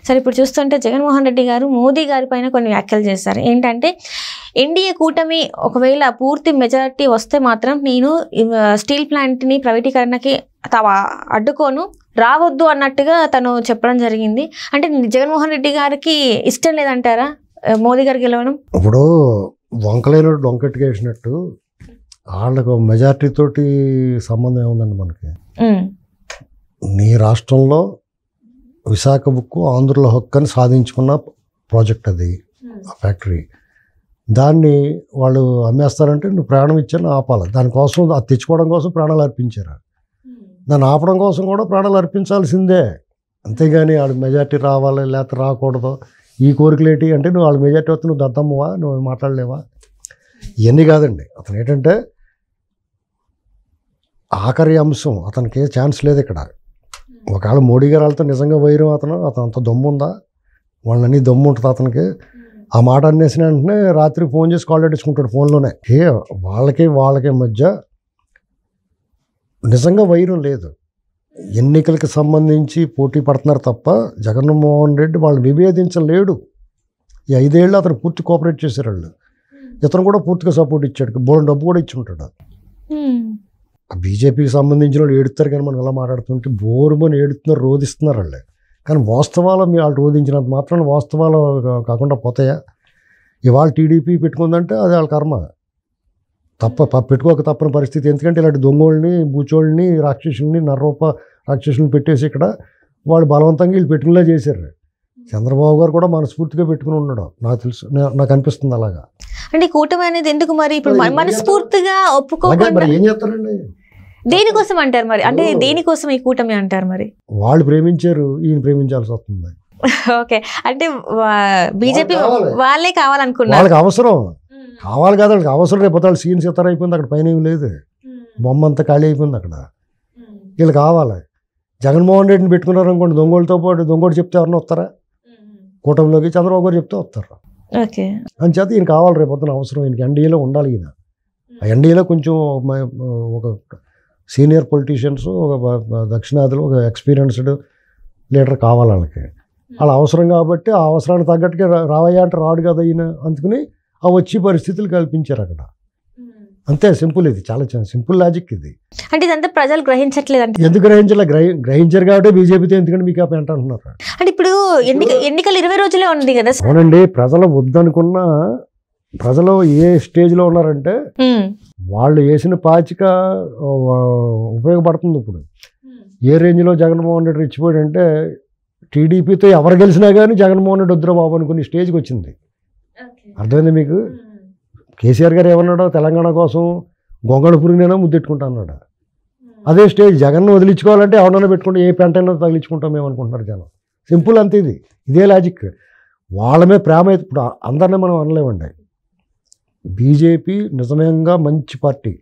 సరే ఇప్పుడు చూస్తుంటే జగన్మోహన్ రెడ్డి గారు మోదీ గారి పైన కొన్ని వ్యాఖ్యలు చేశారు. ఏంటంటే ఎన్డీఏ కూటమి ఒకవేళ పూర్తి మెజారిటీ వస్తే మాత్రం నేను స్టీల్ ప్లాంట్ని ప్రైవేటీకరణకి అడ్డుకోను, రావద్దు అన్నట్టుగా తను చెప్పడం జరిగింది. అంటే జగన్మోహన్ రెడ్డి గారికి ఇష్టం లేదంటారా మోదీ గారు గెలవడం? ఇప్పుడు వంకలేనట్టు డొంకెట్టుగా వేసినట్టు వాళ్ళకు మెజార్టీ తోటి సంబంధం ఏముందండి మనకి. నీ రాష్ట్రంలో విశాఖ ఉక్కు ఆంధ్రుల హక్కు అని సాధించుకున్న ప్రాజెక్ట్ అది, ఆ ఫ్యాక్టరీ. దాన్ని వాళ్ళు అమ్మేస్తారంటే నువ్వు ప్రాణం ఇచ్చాను ఆపాలి. దానికోసం అది తెచ్చుకోవడం కోసం ప్రాణాలు అర్పించారు. దాన్ని ఆపడం కోసం కూడా ప్రాణాలు అర్పించాల్సిందే. అంతేగాని వాళ్ళకి మెజార్టీ రావాలి లేకపోతే రాకూడదు ఈ కోరికలేటి అంటే నువ్వు వాళ్ళకి మెజార్టీ వస్తే నువ్వు దద్దమ్మవా, నువ్వు మాట్లాడలేవా, ఇవన్నీ కాదండి. అతను ఏంటంటే ఆఖరి అంశం, అతనికి ఛాన్స్ లేదు ఇక్కడ. ఒకవేళ మోడీ గారు వాళ్ళతో నిజంగా వైరం అతను అంత దమ్ము ఉందా, వాళ్ళని దమ్ము ఉంటుంది అతనికి. ఆ మాట అనేసిన వెంటనే రాత్రి ఫోన్ చేసి కాల్ పెట్టించుకుంటాడు ఫోన్లోనే. వాళ్ళకి మధ్య నిజంగా వైరం లేదు. ఎన్నికలకు సంబంధించి పోటీ పడుతున్నారు తప్ప జగన్మోహన్ రెడ్డి వాళ్ళు విభేదించలేడు. ఈ 5 ఏళ్ళు అతను పూర్తి కోఆపరేట్ చేశారు వాళ్ళు. ఇతను కూడా పూర్తిగా సపోర్ట్ ఇచ్చాడు, బోల్డ్ డబ్బు కూడా ఇచ్చి ఉంటాడు. బీజేపీకి సంబంధించిన వాళ్ళు ఏడుస్తారు కానీ మనం ఎలా మాట్లాడుతుంటే బోరుమని ఏడుతున్నారు, రోధిస్తున్నారు వాళ్ళే. కానీ వాస్తవాలు వాళ్ళు రోధించినంత మాత్రం వాస్తవాలు కాకుండా పోతాయా? ఇవాళ టీడీపీ పెట్టుకుందంటే అది వాళ్ళ కర్మ, పెట్టుకోక తప్పని పరిస్థితి. ఎందుకంటే ఇలాంటి దొంగోళ్ళని, బూచోళ్ళని, రాక్షసుల్ని, నర్రూప రాక్షసుల్ని పెట్టేసి ఇక్కడ వాళ్ళు బలవంతంగా వీళ్ళు పెట్టుకునేలా చేశారు. చంద్రబాబు గారు కూడా మనస్ఫూర్తిగా పెట్టుకుని ఉన్నాడు, నాకు తెలుసు, నాకు అనిపిస్తుంది అలాగా. అంటే కూటమి అనేది ఎందుకు మరి ఇప్పుడు మనస్ఫూర్తిగా ఒప్పుకోకుండా ఏం చేస్తారండి? దేనికోసం అంటారు మరి? అంటే దేనికోసం ఈ కూటమి అంటారు మరి? వాళ్ళు ప్రేమించారు, ఈయన ప్రేమించాల్సి వస్తుంది. ఓకే, అంటే బీజేపీ వాళ్ళే కావాలనుకున్నారు, వాళ్ళకి అవసరం కావాలి కదా, వాళ్ళకి అవసరం. రేపు వాళ్ళు సీన్ సితార అయిపోయింది, అక్కడ పైన ఏమి లేదు, బొమ్మ అంతా ఖాళీ అయిపోయింది అక్కడ. వీళ్ళు కావాలి. జగన్మోహన్ రెడ్డిని పెట్టుకున్నారు అనుకోండి, దొంగోళ్ళతో పాటు దొంగోడు చెప్తే ఎవరన్నా వస్తారా కూటమిలోకి? చంద్రబాబు గారు చెప్తే వస్తారు. అని చేత ఈయన కావాలి, రేపు పొద్దున అవసరం ఈయనకి. ఎన్డీఏలో ఉండాలి ఈయన. ఆ ఎన్డీఏలో కొంచెం ఒక సీనియర్ పొలిటీషియన్స్, ఒక దక్షిణాదిలో ఒక ఎక్స్పీరియన్స్డ్ లీడర్ కావాలి వాళ్ళకి. వాళ్ళ అవసరం కాబట్టి ఆ అవసరానికి తగ్గట్టుగా రావయ్యా అంటే రాడు కదా ఈయన. అందుకని ఆ వచ్చి పరిస్థితులు కల్పించారు అక్కడ. అంతే, సింపుల్. ఇది చాలా సింపుల్ లాజిక్ ఇది. అంటే ఇదంతా ప్రజలు గ్రహించట్లేదు. ఎందుకు గ్రహించారు కాబట్టి బీజేపీతో ఎందుకంటే మీకు అప్పుడు అంటున్నారు. అంటే ఇప్పుడు ఎన్నికలు 20 రోజులే ఉంది కదా. అవునండి, ప్రజలు వద్దనుకున్న ప్రజలు ఏ స్టేజ్లో ఉన్నారంటే వాళ్ళు వేసిన పాచిక ఉపయోగపడుతుంది. ఇప్పుడు ఏ రేంజ్లో జగన్మోహన్ రెడ్డి రెచ్చిపోయాడు అంటే టీడీపీతో ఎవరు గెలిచినా కానీ జగన్మోహన్ రెడ్డి వద్దురా బాబు అనుకునే స్టేజ్కి వచ్చింది. అర్థమైంది మీకు? కేసీఆర్ గారు ఏమన్నాడో తెలంగాణ కోసం గొంగళ పురుగునైనా ముద్దెట్టుకుంటా అన్నాడు. అదే స్టేజ్ జగన్ను వదిలించుకోవాలంటే ఎవరైనా పెట్టుకుంటే ఏ పెంటైనా తగిలించుకుంటాం మేము అనుకుంటున్నారు జనం. సింపుల్ అంతే. ఇదే లాజిక్. వాళ్ళమే ప్రేమ అయితే ఇప్పుడు అందరినీ మనం అనలేమండి. బీజేపీ నిజంగా మంచి పార్టీ,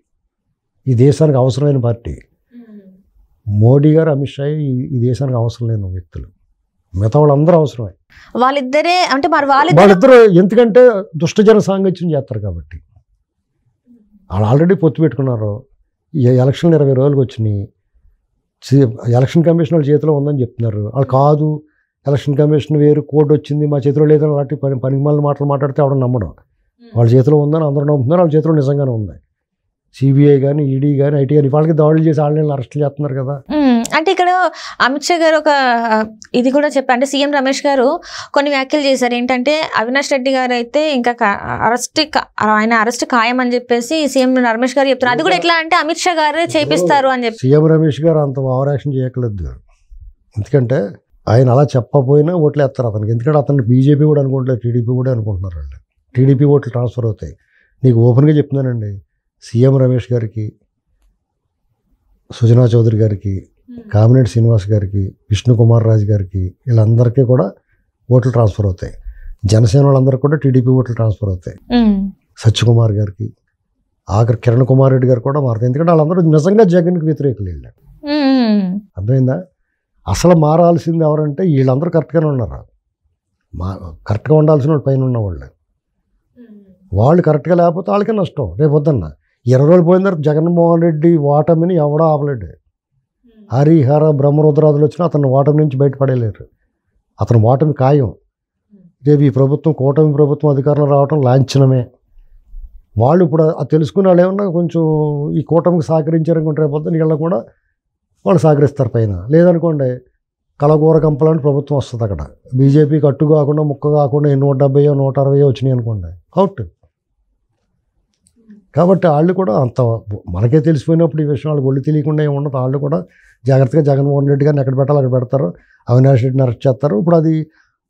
ఈ దేశానికి అవసరమైన పార్టీ. మోడీ గారు, అమిత్ షా ఈ దేశానికి అవసరం లేని వ్యక్తులు. మిగతా వాళ్ళందరూ అవసరమే. వాళ్ళిద్దరే అంటే మరి వాళ్ళిద్దరు ఎందుకంటే దుష్టజన సాంగత్యం చేస్తారు కాబట్టి. వాళ్ళు ఆల్రెడీ పొత్తు పెట్టుకున్నారు. ఎలక్షన్లు 20 రోజులకు వచ్చినాయి. ఎలక్షన్ కమిషన్ వాళ్ళ చేతిలో ఉందని చెప్తున్నారు. వాళ్ళు కాదు, ఎలక్షన్ కమిషన్ వేరు, కోడ్ వచ్చింది మా చేతిలో లేదని అలాంటి పనిమాలిన మాటలు మాట్లాడితే ఎవడో నమ్మడం. వాళ్ళ చేతిలో ఉందని అందరూ నమ్ముతున్నారు. వాళ్ళ చేతిలో నిజంగానే ఉంది. సిబిఐ కానీ, ఈడీ కానీ, ఐటీ కానీ వాళ్ళకి దాడులు చేసి వాళ్ళని అరెస్ట్ చేస్తున్నారు కదా. అంటే ఇక్కడ అమిత్ షా గారు ఒక ఇది కూడా చెప్పారు. అంటే సీఎం రమేష్ గారు కొన్ని వ్యాఖ్యలు చేశారు. ఏంటంటే అవినాష్ రెడ్డి గారు అయితే ఇంకా ఆయన అరెస్ట్ ఖాయం అని చెప్పేసి సీఎం రమేష్ గారు చెప్తున్నారు. అది కూడా ఎట్లా అంటే అమిత్ షా గారు చేపిస్తారు అని చెప్పి. సీఎం రమేష్ గారు అంత ఓవర్ యాక్షన్ చేయట్లేదు. ఎందుకంటే ఆయన అలా చెప్పకపోయినా ఓట్లు వేస్తారు అతనికి. ఎందుకంటే అతను బీజేపీ కూడా అనుకుంటలేదు, టీడీపీ కూడా అనుకుంటున్నారు వాళ్ళు. టీడీపీ ఓట్లు ట్రాన్స్ఫర్ అవుతాయి. నీకు ఓపెన్గా చెప్తున్నానండి, సీఎం రమేష్ గారికి, సుజనా చౌదరి గారికి, కామినేని శ్రీనివాస్ గారికి, విష్ణుకుమార్ రాజు గారికి, వీళ్ళందరికీ కూడా ఓట్లు ట్రాన్స్ఫర్ అవుతాయి. జనసేన వాళ్ళందరికీ కూడా టీడీపీ ఓట్లు ట్రాన్స్ఫర్ అవుతాయి. సత్యకుమార్ గారికి, ఆఖరి కిరణ్ కుమార్ రెడ్డి గారు కూడా మారుతాయి. ఎందుకంటే వాళ్ళందరూ నిజంగా జగన్కి వ్యతిరేకులు వీళ్ళు. అర్థమైందా? అసలు మారాల్సింది ఎవరంటే వీళ్ళందరూ కరెక్ట్గానే ఉన్నారు. కరెక్ట్గా ఉండాల్సిన వాళ్ళు పైన ఉన్న వాళ్ళు కరెక్ట్గా లేకపోతే వాళ్ళకే నష్టం. రేపు వద్దన్న 20 రోజులు పోయిన తర్వాత జగన్మోహన్ రెడ్డి ఓటమిని ఎవడో ఆపలేడు. హరిహర బ్రహ్మరుద్రాదులు వచ్చినా అతను ఓటమి నుంచి బయటపడలేరు. అతను ఓటమి ఖాయం. రేపు ఈ ప్రభుత్వం కూటమి ప్రభుత్వం అధికారంలో రావటం లాంఛనమే. వాళ్ళు ఇప్పుడు అది తెలుసుకుని వాళ్ళు ఏమన్నా కొంచెం ఈ కూటమికి సహకరించారనుకుంటే రేపొద్దున వీళ్ళ కూడా వాళ్ళు సహకరిస్తారు పైన. లేదనుకోండి కలగూర కంపలని ప్రభుత్వం వస్తుంది అక్కడ. బీజేపీకి అట్టు కాకుండా ముక్క కాకుండా 170 160 వచ్చినాయి అనుకోండి, అవుట్. కాబట్టి వాళ్ళు కూడా అంత మనకే తెలిసిపోయినప్పుడు ఈ విషయం వాళ్ళకి ఒళ్ళు తెలియకుండా ఏమి ఉండదు. వాళ్ళు కూడా జాగ్రత్తగా జగన్మోహన్ రెడ్డి గారిని ఎక్కడ పెట్టాలి అక్కడ పెడతారు, అవినాష్ రెడ్డిని అరెస్ట్ చేస్తారు. ఇప్పుడు అది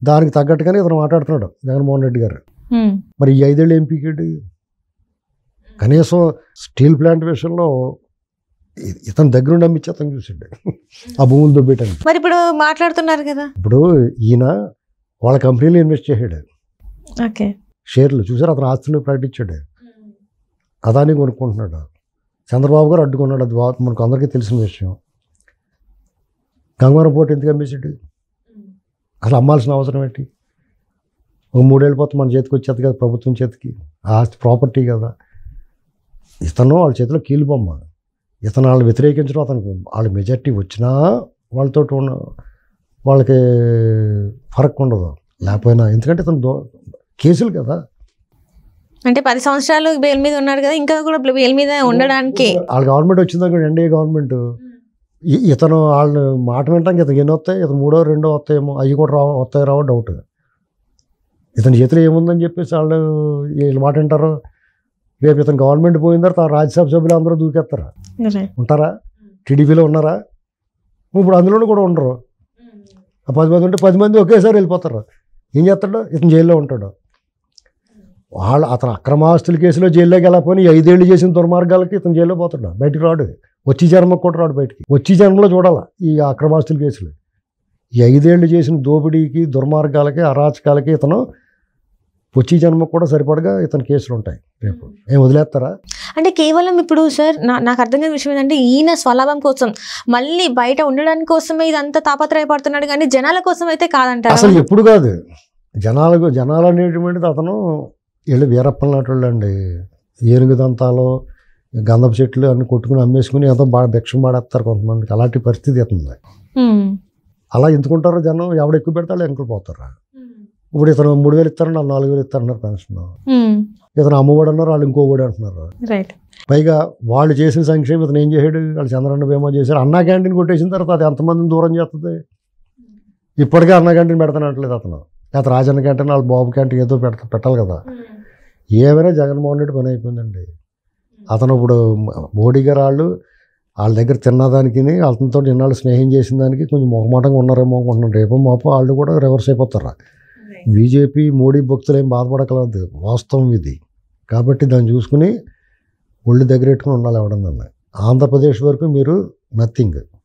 దానికి తగ్గట్టుగానే ఇతను మాట్లాడుతున్నాడు జగన్మోహన్ రెడ్డి గారు. మరి ఈ 5 ఏళ్ళు ఏం పీకేడు? కనీసం స్టీల్ ప్లాంట్ విషయంలో ఇతని దగ్గర ఉండి అమ్మించి అతను చూసాడు ఆ భూములు దొబ్బేయటానికి. మరి ఇప్పుడు మాట్లాడుతున్నారు కదా, ఇప్పుడు ఈయన వాళ్ళ కంపెనీలో ఇన్వెస్ట్ చేసాడు, షేర్లు చూసారు, అతను ఆస్తులు ప్రకటించాడు, అదాని కొనుక్కుంటున్నాడు, చంద్రబాబు గారు అడ్డుకున్నాడు. అది మనకు అందరికీ తెలిసిన విషయం. గంగవరం పోటీ ఎందుకు అమ్మేసాడు? అసలు అమ్మాల్సిన అవసరం ఏంటి? ఒక 3 ఏళ్ళ పోతే మన చేతికి వచ్చేది కదా, ప్రభుత్వం చేతికి. ఆస్తి ప్రాపర్టీ కదా. ఇతను వాళ్ళ చేతిలో కీలుబొమ్మ. ఇతను వాళ్ళని వ్యతిరేకించడం, అతనికి వాళ్ళ మెజార్టీ వచ్చినా వాళ్ళతో వాళ్ళకి ఫరక్ ఉండదు లేకపోయినా. ఎందుకంటే ఇతను కేసులు కదా. అంటే 10 సంవత్సరాలు బెయిల్ మీద ఉన్నాడు కదా, ఇంకా కూడా బెయిల్ మీద ఉండడానికి వాళ్ళ గవర్నమెంట్ వచ్చింది, ఎన్డీఏ గవర్నమెంట్. ఇతను వాళ్ళు మాట వింటానికి ఇతను ఎన్ని వస్తాయి, ఇతను 3 2 వస్తాయేమో, అవి కూడా వస్తాయి రావో డౌట్. ఇతని చేతిలో ఏముందని చెప్పేసి వాళ్ళు వీళ్ళు మాట వింటారు. రేపు ఇతను గవర్నమెంట్ పోయిన తర్వాత రాజ్యసభ సభ్యులు అందరూ దూకేస్తారా? ఉంటారా? టీడీపీలో ఉన్నారా? ఇప్పుడు అందులోనూ కూడా ఉండరు. 10 మంది ఉంటే 10 మంది ఒకేసారి వెళ్ళిపోతారు. ఏం చేస్తాడు? ఇతను జైల్లో ఉంటాడు. అతను అక్రమాస్తుల కేసులో జైల్లోకి వెళ్ళకపోయినా 5 ఏళ్ళు చేసిన దుర్మార్గాలకి ఇతను జైల్లో పోతాడు, బయటికి రాడు. వచ్చి జన్మకు కూడా రాడు బయటికి. వచ్చి జన్మలో చూడాలా ఈ అక్రమాస్తుల కేసులు. ఈ 5 ఏళ్ళు చేసిన దోపిడీకి, దుర్మార్గాలకి, అరాచకాలకి ఇతను వచ్చి జన్మకు కూడా సరిపడగా ఇతని కేసులు ఉంటాయి. రేపు ఏం వదిలేస్తారా? అంటే కేవలం ఇప్పుడు సార్ నాకు అర్థం కాని విషయం ఏంటంటే, ఈయన స్వలాభం కోసం మళ్ళీ బయట ఉండడానికి కోసమే ఇదంతా తాపత్రయపడుతున్నాడు, కానీ జనాల కోసం అయితే కాదంటారు. అసలు ఎప్పుడు కాదు. జనాలు అనేటువంటిది అతను వీళ్ళు వీరప్పల నాటోళ్ళు అండి. ఏనుగు దంతాలు, గంధపు చెట్లు అన్ని కొట్టుకుని అమ్మేసుకుని ఎంతో బాగా భిక్షం పాడేస్తారు కొంతమందికి. అలాంటి పరిస్థితి అవుతుంది. అలా ఎందుకుంటారో జనం, ఎవడు ఎక్కువ పెడతాడో ఎంకలు పోతారా. ఇప్పుడు ఇతను 3000 ఇస్తారన్నారు, 4000 ఇస్తారన్నారు పెన్షన్. ఇతను అమ్మఒడి అన్నారు, వాళ్ళు ఇంకోబడి అంటున్నారు. పైగా వాళ్ళు చేసిన సంక్షేమం ఇతను ఏం చేశాడు? వాళ్ళు చంద్రన్న బీమా చేశారు. అన్నా క్యాంటీన్ కొట్టేసిన తర్వాత అది ఎంతమందిని దూరం చేస్తుంది? ఇప్పటికే అన్నా క్యాంటీన్ పెడతానట్లేదు అతను. లేకపోతే రాజన్న క్యాంటీన్, వాళ్ళ బాబు క్యాంటీన్ ఏదో పెట్టాలి కదా. ఏమైనా జగన్మోహన్ రెడ్డి పని అయిపోయిందండి. అతను ఇప్పుడు మోడీ గారు వాళ్ళ దగ్గర తిన్నదానికి, వాళ్ళతో ఇన్నాళ్ళు స్నేహం చేసిన దానికి కొంచెం మొహమాటంగా ఉన్నారేమో అనుకుంటున్నాను. రేపు మాపు వాళ్ళు కూడా రివర్స్ అయిపోతారా? బీజేపీ మోడీ భక్తులు ఏం బాధపడకలేదు, వాస్తవం ఇది. కాబట్టి దాన్ని చూసుకుని ఒళ్ళు దగ్గర పెట్టుకుని ఉండాలి ఎవడన్నా. ఆంధ్రప్రదేశ్ వరకు మీరు నథింగ్.